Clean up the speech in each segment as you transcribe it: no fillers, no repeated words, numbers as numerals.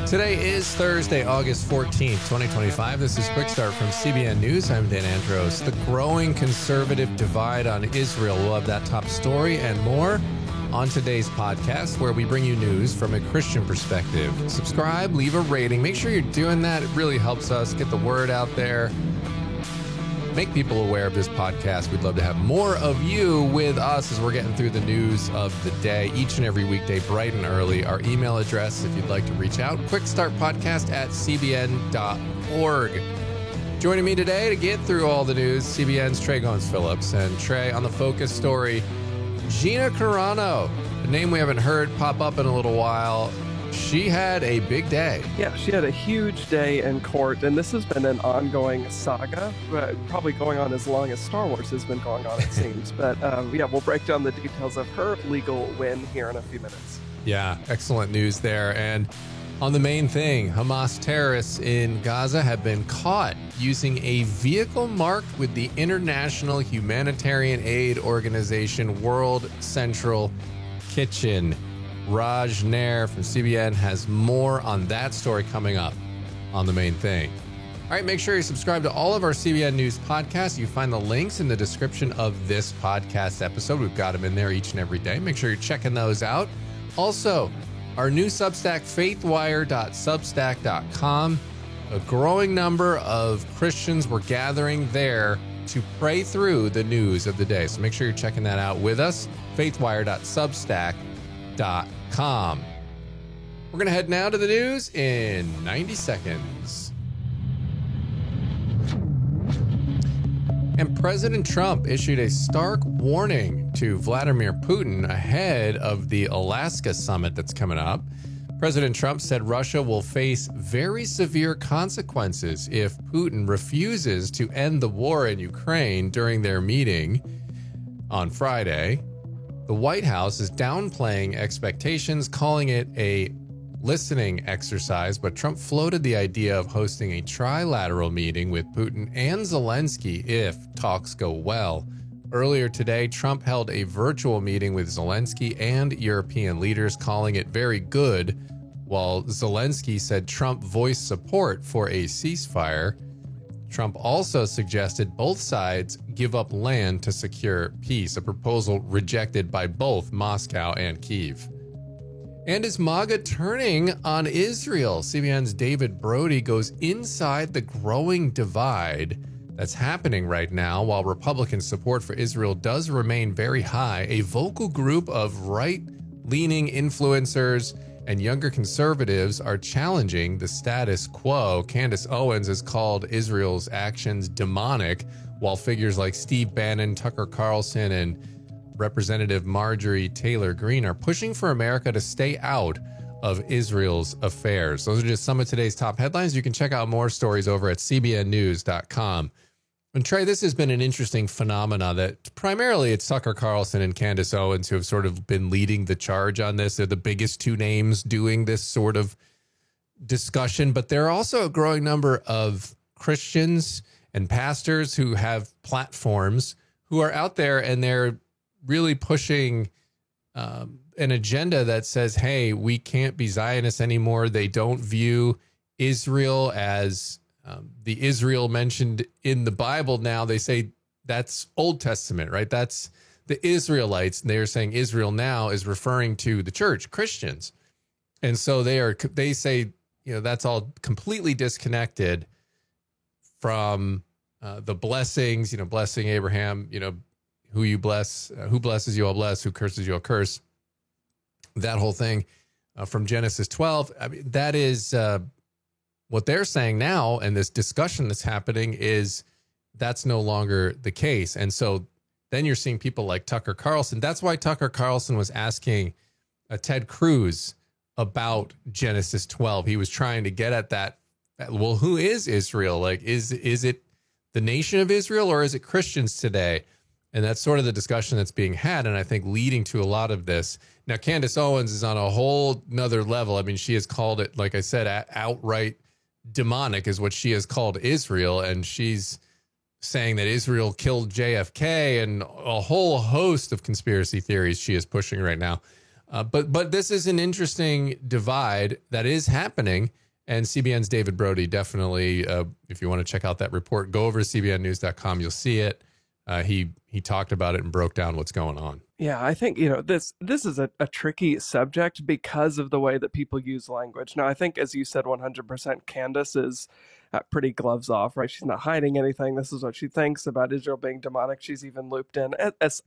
Today is Thursday, August 14th, 2025. This is Quick Start from CBN News. I'm Dan Andros. The growing conservative divide on Israel. We'll have that top story and more on today's podcast, where we bring you news from a Christian perspective. Subscribe, leave a rating. Make sure you're doing that. It really helps us get the word out there. Make people aware of this podcast. We'd love to have more of you with us as we're getting through the news of the day each and every weekday, bright and early. Our email address, if you'd like to reach out, quickstartpodcast@cbn.org. Joining me today to get through all the news, CBN's Trey Goins-Phillips. And Trey, on the focus story, Gina Carano, a name we haven't heard pop up in a little while. She had a big day. Yeah, she had a huge day in court, and this has been an ongoing saga, probably going on as long as Star Wars has been going on, it seems. But yeah, we'll break down the details of her legal win here in a few minutes. Yeah, excellent news there. And on the main thing, Hamas terrorists in Gaza have been caught using a vehicle marked with the international humanitarian aid organization World Central Kitchen. Raj Nair from CBN has more on that story coming up on the main thing. All right, make sure you subscribe to all of our CBN News podcasts. You find the links in the description of this podcast episode. We've got them in there each and every day. Make sure you're checking those out. Also, our new Substack, faithwire.substack.com. A growing number of Christians were gathering there to pray through the news of the day. So make sure you're checking that out with us, faithwire.substack.com. We're going to head now to the news in 90 seconds. And President Trump issued a stark warning to Vladimir Putin ahead of the Alaska summit that's coming up. President Trump said Russia will face very severe consequences if Putin refuses to end the war in Ukraine during their meeting on Friday. The White House is downplaying expectations, calling it a listening exercise, but Trump floated the idea of hosting a trilateral meeting with Putin and Zelensky if talks go well. Earlier today, Trump held a virtual meeting with Zelensky and European leaders, calling it very good, while Zelensky said Trump voiced support for a ceasefire. Trump also suggested both sides give up land to secure peace, a proposal rejected by both Moscow and Kyiv. And is MAGA turning on Israel? CBN's David Brody goes inside the growing divide that's happening right now. While Republican support for Israel does remain very high, a vocal group of right-leaning influencers and younger conservatives are challenging the status quo. Candace Owens has called Israel's actions demonic, while figures like Steve Bannon, Tucker Carlson, and Representative Marjorie Taylor Greene are pushing for America to stay out of Israel's affairs. Those are just some of today's top headlines. You can check out more stories over at cbnnews.com. And Trey, this has been an interesting phenomena that primarily it's Tucker Carlson and Candace Owens who have sort of been leading the charge on this. They're the biggest two names doing this sort of discussion, but there are also a growing number of Christians and pastors who have platforms who are out there, and they're really pushing an agenda that says, hey, we can't be Zionists anymore. They don't view Israel as the Israel mentioned in the Bible. Now they say that's Old Testament, right? That's the Israelites. And they're saying Israel now is referring to the church, Christians. And so they say, that's all completely disconnected from the blessings, blessing Abraham, who you bless, who blesses you, I'll bless, who curses you, I'll curse. That whole thing from Genesis 12. I mean, that is what they're saying now, and this discussion that's happening is that's no longer the case. And so then you're seeing people like Tucker Carlson. That's why Tucker Carlson was asking Ted Cruz about Genesis 12. He was trying to get at that. Well, who is Israel? Like, is it the nation of Israel, or is it Christians today? And that's sort of the discussion that's being had, and I think leading to a lot of this. Now, Candace Owens is on a whole nother level. I mean, she has called it, like I said, outright demonic is what she has called Israel, and she's saying that Israel killed JFK and a whole host of conspiracy theories she is pushing right now. But this is an interesting divide that is happening. And CBN's David Brody definitely, if you want to check out that report, go over to cbnnews.com. You'll see it. He talked about it and broke down what's going on. Yeah, I think, this is a tricky subject because of the way that people use language. Now, I think, as you said, 100%, Candace is pretty gloves off, right? She's not hiding anything. This is what she thinks about Israel being demonic. She's even looped in, as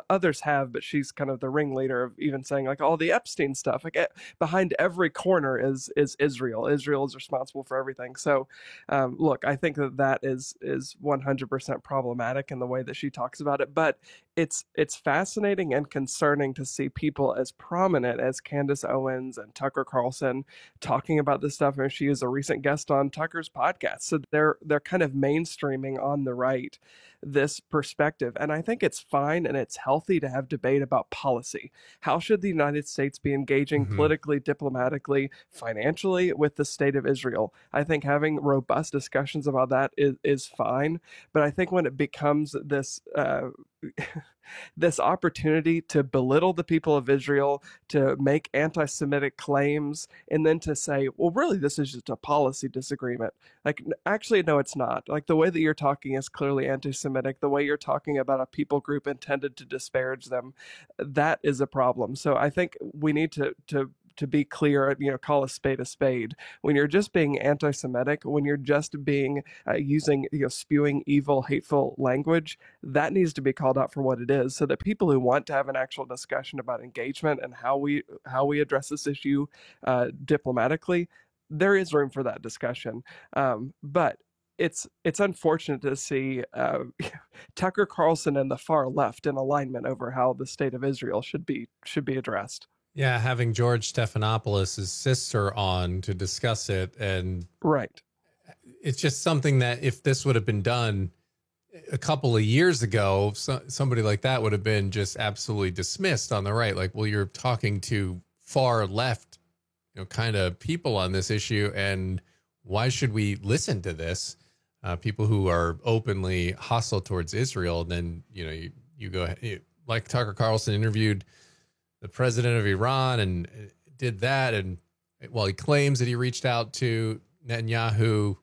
others have, but she's kind of the ringleader of even saying, like, all the Epstein stuff. Like, behind every corner is Israel. Israel is responsible for everything. So, look, I think that is 100% problematic in the way that she talks about it. But it's fascinating and concerning to see people as prominent as Candace Owens and Tucker Carlson talking about this stuff. And she is a recent guest on Tucker's podcast. So they're kind of mainstreaming on the right this perspective. And I think it's fine and it's healthy to have debate about policy. How should the United States be engaging politically, diplomatically, financially with the state of Israel? I think having robust discussions about that is fine. But I think when it becomes this this opportunity to belittle the people of Israel, to make anti-Semitic claims, and then to say, well, really, this is just a policy disagreement. Like, actually, no, it's not. Like, the way that you're talking is clearly anti-Semitic. The way you're talking about a people group intended to disparage them, that is a problem. So I think we need to be clear, call a spade. When you're just being anti-Semitic, when you're just being using, spewing evil, hateful language, that needs to be called out for what it is, so that people who want to have an actual discussion about engagement and how we address this issue diplomatically, there is room for that discussion. But it's unfortunate to see Tucker Carlson and the far left in alignment over how the state of Israel should be addressed. Yeah, having George Stephanopoulos' sister on to discuss it. And right. It's just something that if this would have been done a couple of years ago, somebody like that would have been just absolutely dismissed on the right. Like, well, you're talking to far left, kind of people on this issue. And why should we listen to this? People who are openly hostile towards Israel. And then, you go ahead, like Tucker Carlson interviewed the president of Iran and did that. And while he claims that he reached out to Netanyahu,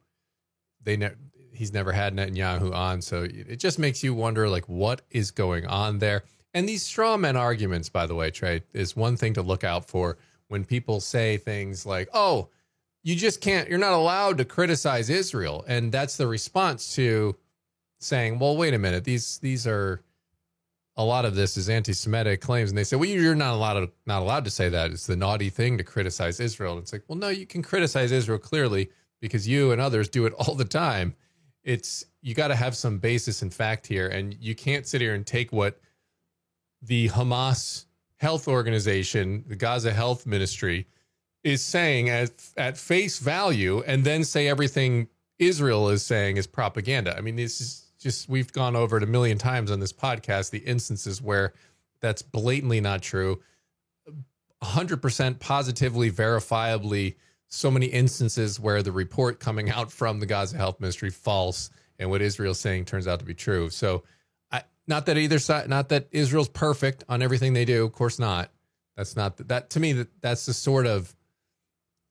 he's never had Netanyahu on. So it just makes you wonder, like, what is going on there? And these straw man arguments, by the way, Trey, is one thing to look out for when people say things like, oh, you're not allowed to criticize Israel. And that's the response to saying, well, wait a minute, these are, a lot of this is anti-Semitic claims. And they say, well, you're not allowed to say that. It's the naughty thing to criticize Israel. And it's like, well, no, you can criticize Israel clearly because you and others do it all the time. You got to have some basis in fact here. And you can't sit here and take what the Hamas health organization, the Gaza Health Ministry, is saying at face value and then say everything Israel is saying is propaganda. I mean, this is just, we've gone over it a million times on this podcast, the instances where that's blatantly not true. 100% positively, verifiably, so many instances where the report coming out from the Gaza Health Ministry false and what Israel's saying turns out to be true. So not that either side, not that Israel's perfect on everything they do. Of course not. That's not that to me, that's the sort of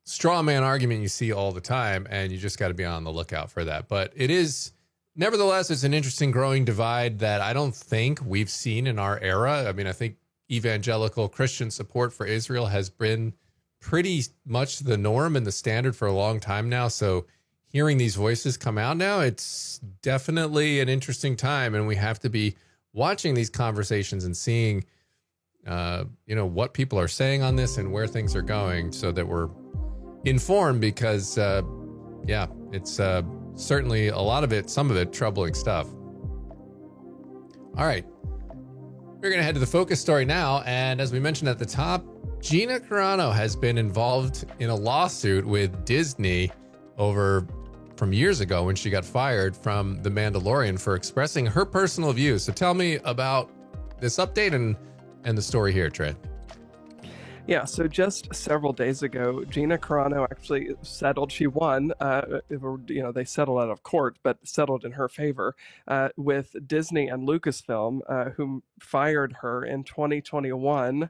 straw man argument you see all the time. And you just got to be on the lookout for that. But it is, nevertheless, it's an interesting growing divide that I don't think we've seen in our era. I mean, I think evangelical Christian support for Israel has been pretty much the norm and the standard for a long time now. So hearing these voices come out now, it's definitely an interesting time. And we have to be watching these conversations and seeing, what people are saying on this and where things are going so that we're informed because, it's certainly a lot of it, some of it troubling stuff. All right. We're going to head to the focus story now. And as we mentioned at the top, Gina Carano has been involved in a lawsuit with Disney from years ago when she got fired from The Mandalorian for expressing her personal views. So tell me about this update and the story here, Trey. Yeah, so just several days ago, Gina Carano actually settled. She won. They settled out of court, but settled in her favor with Disney and Lucasfilm, whom fired her in 2021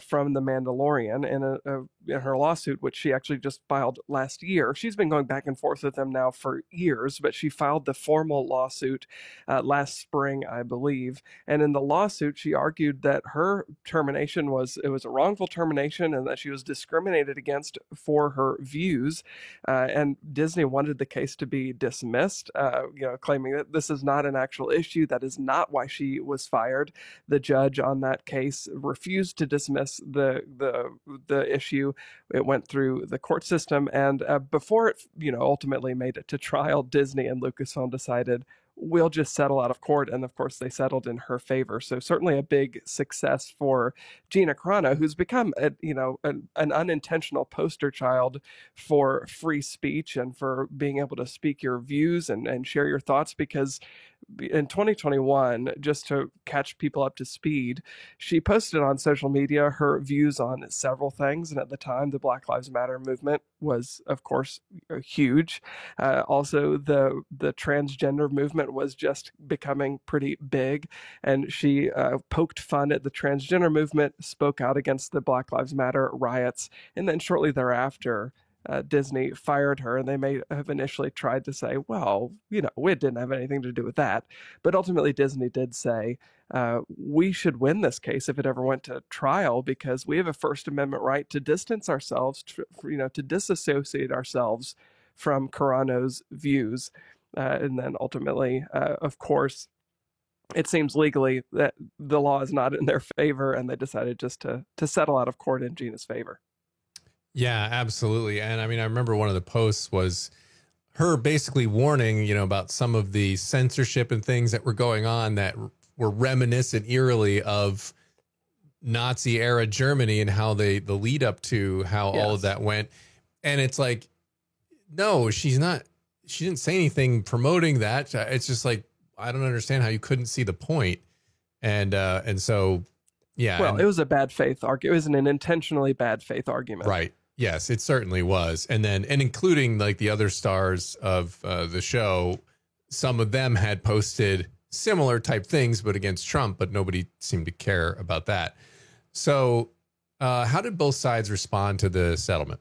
from The Mandalorian in her lawsuit, which she actually just filed last year. She's been going back and forth with them now for years, but she filed the formal lawsuit last spring, I believe. And in the lawsuit, she argued that her termination was a wrongful termination and that she was discriminated against for her views. And Disney wanted the case to be dismissed, claiming that this is not an actual issue. That is not why she was fired. The judge on that case refused to dismiss the issue. It went through the court system, and before it, ultimately made it to trial, Disney and Lucasfilm decided we'll just settle out of court. And of course, they settled in her favor. So certainly a big success for Gina Carano, who's become, an unintentional poster child for free speech and for being able to speak your views and share your thoughts. Because in 2021, just to catch people up to speed, she posted on social media her views on several things. And at the time, the Black Lives Matter movement was, of course, huge. Also, the transgender movement was just becoming pretty big. And she poked fun at the transgender movement, spoke out against the Black Lives Matter riots. And then shortly thereafter, Disney fired her, and they may have initially tried to say, well, it didn't have anything to do with that. But ultimately, Disney did say, we should win this case if it ever went to trial, because we have a First Amendment right to distance ourselves, to disassociate ourselves from Carano's views. And then ultimately, of course, it seems legally that the law is not in their favor, and they decided just to settle out of court in Gina's favor. Yeah, absolutely. And I mean, I remember one of the posts was her basically warning, about some of the censorship and things that were going on that were reminiscent eerily of Nazi era Germany and how the lead up to how all of that went. And it's like, no, she didn't say anything promoting that. It's just like, I don't understand how you couldn't see the point. And so, yeah. Well, it was a bad faith argument. It was an intentionally bad faith argument. Right. Yes, it certainly was. And including like the other stars of the show, some of them had posted similar type things, but against Trump, but nobody seemed to care about that. So how did both sides respond to the settlement?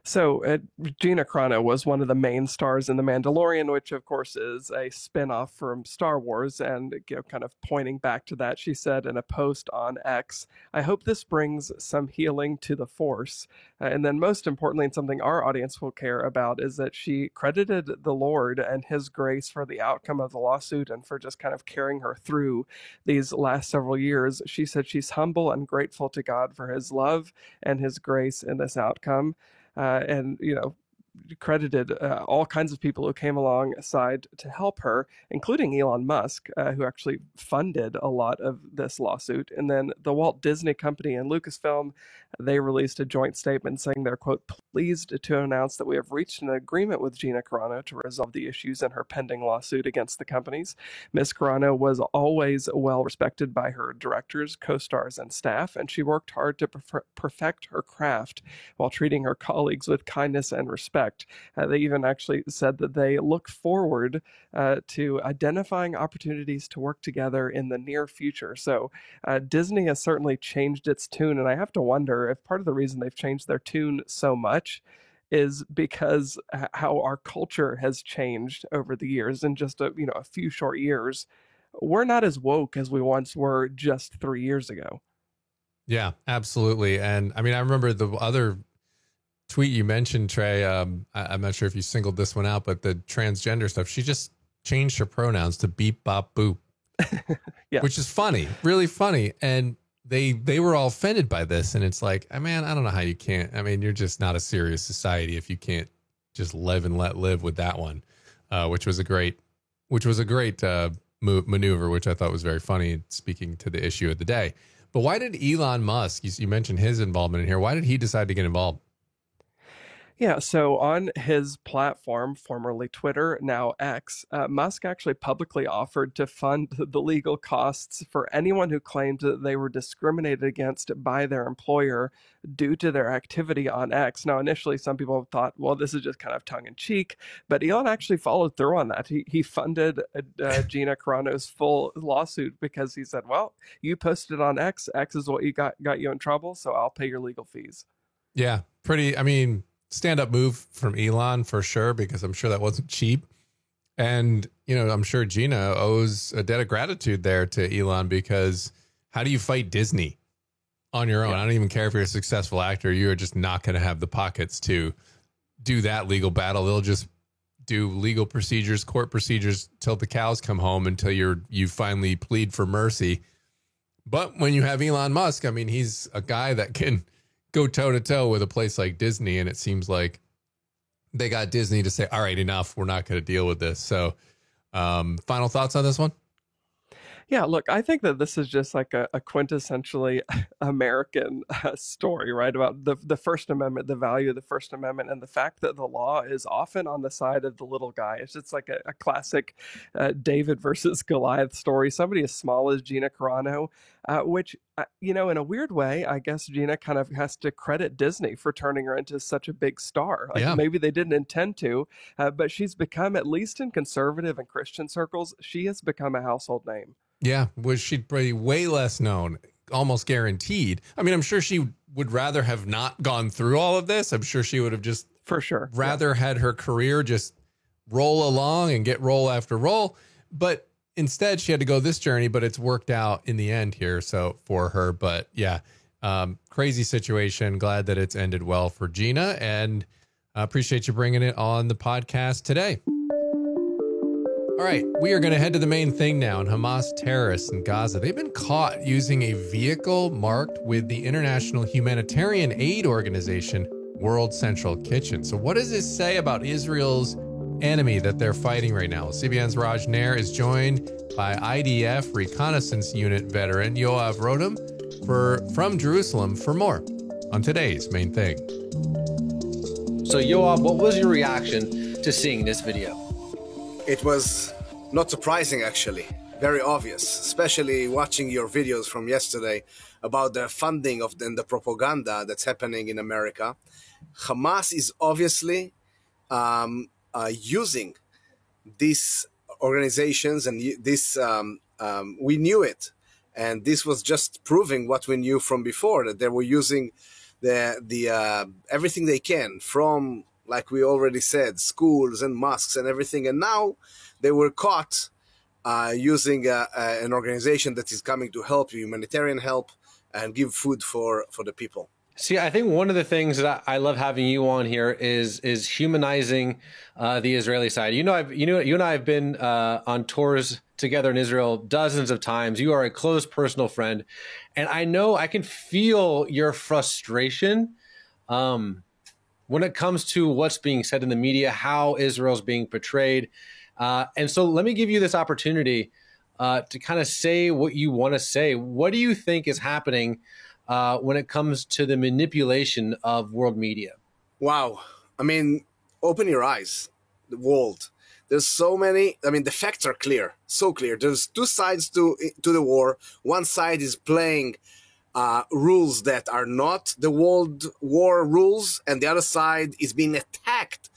So Gina Carano was one of the main stars in The Mandalorian, which of course is a spinoff from Star Wars. And kind of pointing back to that, she said in a post on X, "I hope this brings some healing to the Force." And then most importantly, and something our audience will care about, is that she credited the Lord and his grace for the outcome of the lawsuit and for just kind of carrying her through these last several years. She said she's humble and grateful to God for his love and his grace in this outcome. And credited all kinds of people who came alongside to help her, including Elon Musk, who actually funded a lot of this lawsuit. And then the Walt Disney Company and Lucasfilm, they released a joint statement saying they're, quote, pleased to announce that we have reached an agreement with Gina Carano to resolve the issues in her pending lawsuit against the companies. Ms. Carano was always well respected by her directors, co-stars, and staff, and she worked hard to perfect her craft while treating her colleagues with kindness and respect. They even actually said that they look forward to identifying opportunities to work together in the near future. So Disney has certainly changed its tune, and I have to wonder if part of the reason they've changed their tune so much is because how our culture has changed over the years. In just a few short years, we're not as woke as we once were just 3 years ago. Yeah, absolutely. And I mean, I remember the other tweet you mentioned, Trey. I'm not sure if you singled this one out, but the transgender stuff, she just changed her pronouns to beep, bop, boop, which is funny, really funny. And they were all offended by this. And it's like, man, I don't know how you can't. I mean, you're just not a serious society if you can't just live and let live with that one, which was a great maneuver, which I thought was very funny, speaking to the issue of the day. But why did Elon Musk, you mentioned his involvement in here, why did he decide to get involved? Yeah, so on his platform, formerly Twitter, now X, Musk actually publicly offered to fund the legal costs for anyone who claimed that they were discriminated against by their employer due to their activity on X. Now, initially, some people thought, well, this is just kind of tongue in cheek, but Elon actually followed through on that. He funded Gina Carano's full lawsuit because he said, well, you posted on X, X is what got you in trouble, so I'll pay your legal fees. Yeah, pretty. I mean, stand up move from Elon for sure, because I'm sure that wasn't cheap. And, you know, I'm sure Gina owes a debt of gratitude there to Elon, because how do you fight Disney on your own? Yeah. I don't even care if you're a successful actor. You're just not going to have the pockets to do that legal battle. They'll just do legal procedures, court procedures till the cows come home, until you finally plead for mercy. But when you have Elon Musk, I mean, he's a guy that can go toe to toe with a place like Disney. And it seems like they got Disney to say, all right, enough. We're not going to deal with this. So final thoughts on this one? Yeah, look, I think that this is just like a quintessentially American story, right? About the First Amendment, the value of the First Amendment, and the fact that the law is often on the side of the little guy. It's just like a classic David versus Goliath story. Somebody as small as Gina Carano, which, you know, in a weird way, I guess Gina kind of has to credit Disney for turning her into such a big star. Like, Yeah. maybe they didn't intend to, but she's become, at least in conservative and Christian circles, she has become a household name. Yeah. Was she'd be way less known, almost guaranteed. I mean, I'm sure she would rather have not gone through all of this. I'm sure she would have just For sure. rather had her career just roll along and get roll after roll. But instead, she had to go this journey, but it's worked out in the end here. So for her, but yeah, crazy situation. Glad that it's ended well for Gina, and appreciate you bringing it on the podcast today. All right, we are going to head to the main thing now. And Hamas terrorists in Gaza, they've been caught using a vehicle marked with the international humanitarian aid organization, World Central Kitchen. So what does this say about Israel's enemy that they're fighting right now? CBN's Raj Nair is joined by IDF Reconnaissance Unit veteran Yoram Rhoden from Jerusalem for more on today's main thing. So Yoram, what was your reaction to seeing this video? It was not surprising, actually. Very obvious, especially watching your videos from yesterday about the funding of the propaganda that's happening in America. Hamas is obviously using these organizations, and this we knew it, and this was just proving what we knew from before, that they were using the everything they can, from, like we already said, schools and mosques and everything, and now they were caught using an organization that is coming to help, humanitarian help, and give food for the people. See, I think one of the things that I love having you on here is humanizing the Israeli side. You and I have been on tours together in Israel dozens of times. You are a close personal friend, and I know I can feel your frustration when it comes to what's being said in the media, how Israel's being portrayed. And so let me give you this opportunity to kind of say what you want to say. What do you think is happening when it comes to the manipulation of world media? Wow. I mean, open your eyes, the world. There's so many. I mean, the facts are clear, so clear. There's two sides to the war. One side is playing rules that are not the world war rules, and the other side is being attacked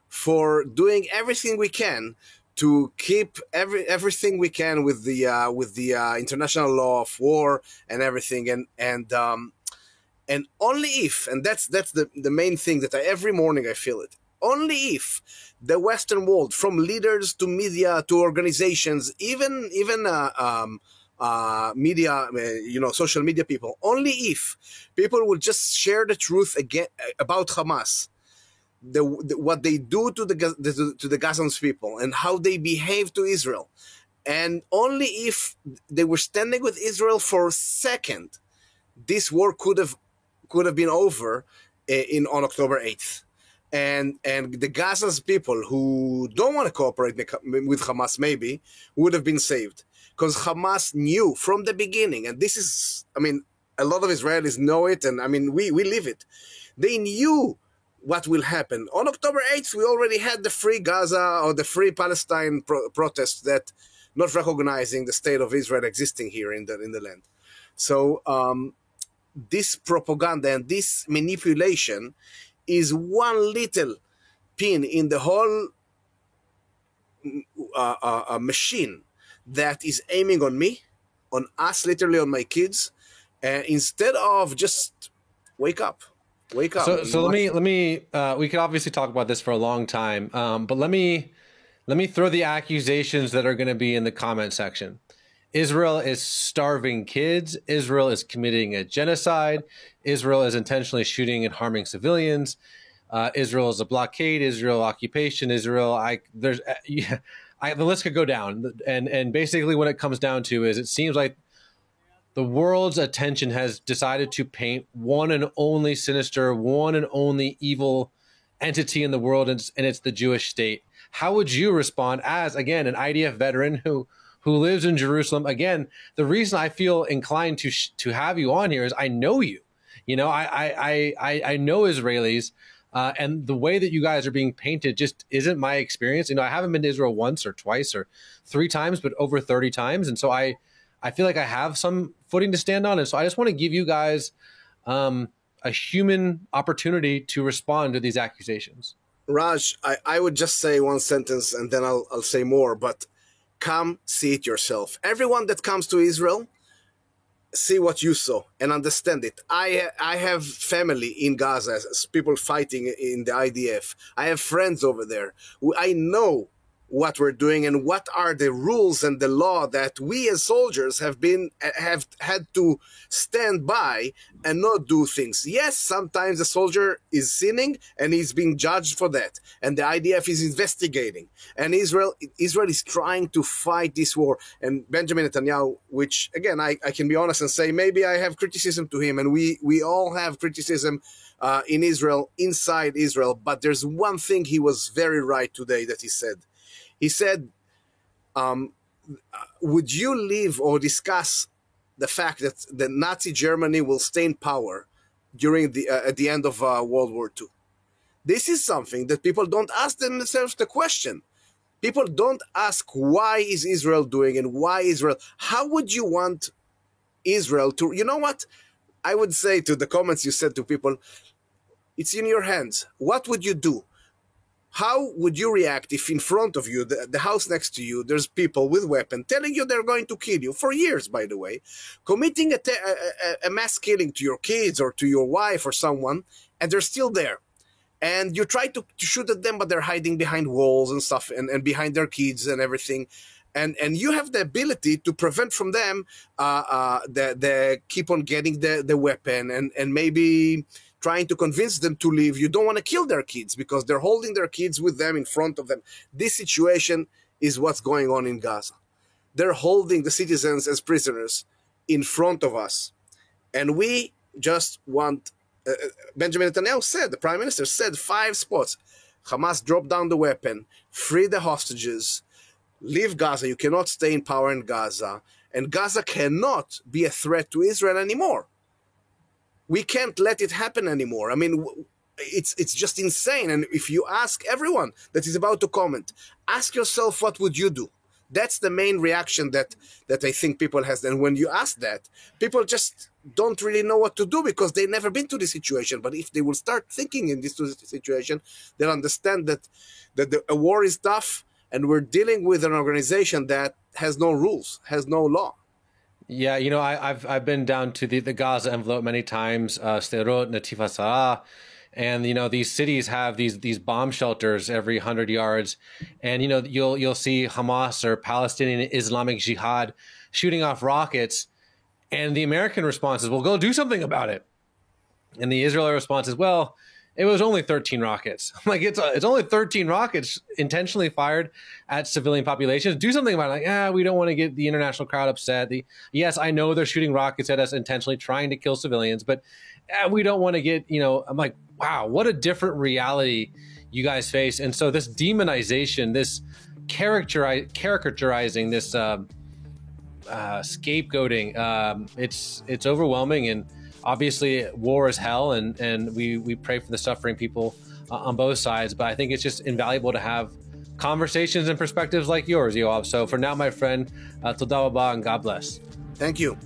for doing everything we can to keep everything we can with the international law of war and everything, and only if, and that's the main thing that every morning I feel it. Only if the Western world, from leaders to media to organizations, even media, social media people, only if people will just share the truth again about Hamas, what they do to the Gazans people and how they behave to Israel, and only if they were standing with Israel for a second, this war could have been over on October 8th. And the Gaza's people who don't want to cooperate with Hamas maybe would have been saved. Because Hamas knew from the beginning, and this is, I mean, a lot of Israelis know it, and I mean, we live it. They knew what will happen. On October 8th, we already had the Free Gaza or the Free Palestine protests that not recognizing the state of Israel existing here in the land. So this propaganda and this manipulation is one little pin in the whole machine that is aiming on me, on us, literally on my kids, instead of just wake up. So let me we could obviously talk about this for a long time, but let me throw the accusations that are going to be in the comment section. Israel is starving kids. Israel is committing a genocide. Israel is intentionally shooting and harming civilians. Israel is a blockade. Israel occupation. Israel. The list could go down. And basically, what it comes down to is, it seems like the world's attention has decided to paint one and only sinister, one and only evil entity in the world, and it's the Jewish state. How would you respond as, again, an IDF veteran who lives in Jerusalem? Again, the reason I feel inclined to have you on here is I know you. You know, I know Israelis, and the way that you guys are being painted just isn't my experience. You know, I haven't been to Israel once or twice or 3 times, but over 30 times, and so I feel like I have some footing to stand on. And so I just want to give you guys a human opportunity to respond to these accusations. Raj, I would just say one sentence and then I'll say more, but come see it yourself. Everyone that comes to Israel, see what you saw and understand it. I have family in Gaza, people fighting in the IDF. I have friends over there. I know what we're doing and what are the rules and the law that we as soldiers have had to stand by and not do things. Yes, sometimes a soldier is sinning and he's being judged for that, and the IDF is investigating, and Israel is trying to fight this war. And Benjamin Netanyahu, which again I can be honest and say maybe I have criticism to him, and we all have criticism in Israel, inside Israel, but there's one thing he was very right today that he said. He said, would you leave or discuss the fact that the Nazi Germany will stay in power during at the end of World War II? This is something that people don't ask themselves the question. People don't ask, why is Israel doing, and why Israel? How would you want Israel to, you know what? I would say to the comments you said to people, it's in your hands. What would you do? How would you react if in front of you, the house next to you, there's people with weapons telling you they're going to kill you, for years, by the way, committing a mass killing to your kids or to your wife or someone, and they're still there. And you try to shoot at them, but they're hiding behind walls and stuff, and behind their kids and everything. And you have the ability to prevent from them the keep on getting the weapon and maybe trying to convince them to leave. You don't want to kill their kids because they're holding their kids with them in front of them. This situation is what's going on in Gaza. They're holding the citizens as prisoners in front of us. And we just want, Benjamin Netanyahu said, the prime minister said 5 spots. Hamas drop down the weapon, free the hostages, leave Gaza. You cannot stay in power in Gaza. And Gaza cannot be a threat to Israel anymore. We can't let it happen anymore. I mean, it's just insane. And if you ask everyone that is about to comment, ask yourself, what would you do? That's the main reaction that I think people has. And when you ask that, people just don't really know what to do because they've never been to this situation. But if they will start thinking in this situation, they'll understand that a war is tough, and we're dealing with an organization that has no rules, has no law. Yeah, you know, I've been down to the Gaza envelope many times, Sderot, Natif HaSarah, and you know these cities have these bomb shelters every 100 yards, and you know you'll see Hamas or Palestinian Islamic Jihad shooting off rockets, and the American response is, "Well, go do something about it," and the Israeli response is, "Well, it was only 13 rockets." I'm like, it's only 13 rockets intentionally fired at civilian populations. Do something about it. Like, we don't want to get the international crowd upset. Yes, I know they're shooting rockets at us intentionally, trying to kill civilians, but we don't want to get, you know, I'm like, wow, what a different reality you guys face. And so this demonization, this caricaturizing, this scapegoating, it's overwhelming. And obviously war is hell, and we pray for the suffering people on both sides. But I think it's just invaluable to have conversations and perspectives like yours, Yoav. So for now, my friend, toda rabah and God bless. Thank you.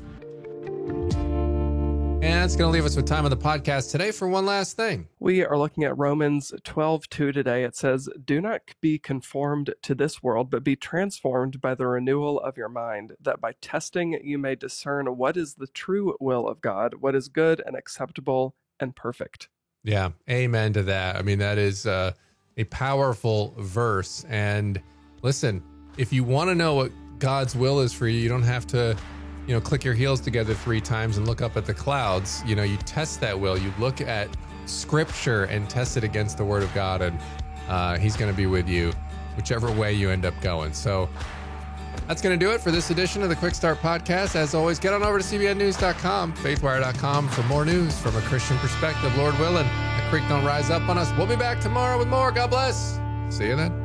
And that's going to leave us with time on the podcast today for one last thing. We are looking at Romans 12:2 today. It says, "Do not be conformed to this world, but be transformed by the renewal of your mind, that by testing you may discern what is the true will of God, what is good and acceptable and perfect." Yeah, amen to that. I mean, that is a powerful verse. And listen, if you want to know what God's will is for you, you don't have to click your heels together 3 times and look up at the clouds. You test that will. You look at scripture and test it against the word of God, and he's going to be with you whichever way you end up going. So that's going to do it for this edition of the Quick Start Podcast. As always, get on over to cbnnews.com, faithwire.com for more news from a Christian perspective. Lord willing, the creek don't rise up on us. We'll be back tomorrow with more. God bless. See you then.